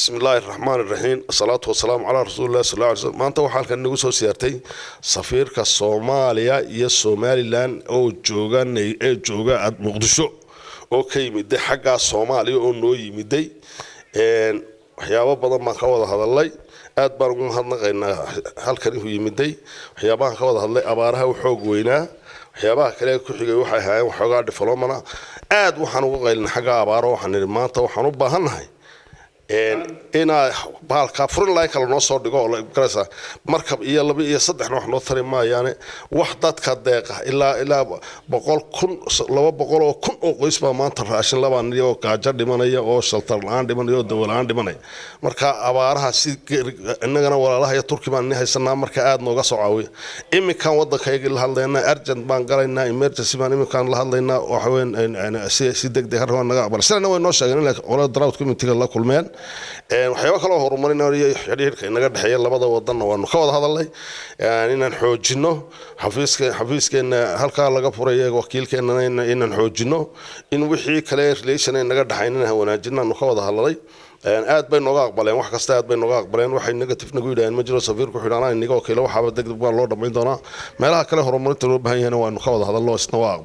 بسم الله الرحمن الرحيم الصلاة والسلام على رسول الله صلى الله عليه وسلم maanta waxaan kan nagu soo siyaartay safiirka Soomaaliya iyo Somaliland oo jooga Muqdisho oo ka yimid xagga Soomaaliya oo noo yimid waxyaabo badan ma ka wada hadalay aad baan ugu mahadnaqaynaa halkan uu yimid waxyaabaha ka wada hadlay abaaraha xoog weynaa waxyaabaha kale ku xigay waxay ahaayeen waxoogaa development aad waxaan ugu qaylin xagga abaaro waxaan maanta waxaan u baahanahay ina baalka furin laay kala noo soo dhigo oo garaysa markab iyo laba iyo saddex wax noo tari maayaan wax dadka deeqa ilaa 100,000 200,000 oo qoys baa maanta raashin labaan iyo gaajo dhimanaya oo shaltar la'aan dhimanaya oo dawlad la'aan dhimanaya marka abaaraha si innagana walaalaha iyo Turkiga baan haysanaa marka aad nooga soo caawiyo iminkan wadankayga la hadlaynaa urgent baan galaynaa emergency baan iminkan la hadlaynaa waxa weyn si degdeg ah naga aqbal sidana way noo sheegeen in qolada drought committee la kulmeen waxyaabo kale oo horumarinaya xiriirka inaga dhaxeeya labada wadan waanu ka wada hadalnay inaan xoojino xafiiskeena halka laga furay wakiilkeena inaan xoojino in wixii kale relation inaga dhaxaynaa wanaajinaan ka wada hadalay aad bay nooga aqbaleen wax kasta aad bay nooga aqbaleen waxay negative nagu yiraahdeen ma jiro safiirku xidhanaa inaga oo kale waxa degdeg baa loo dhameyn doonaa meelaha kale horumarinta loo baahan yahay waanu ka wada hadalno isna waa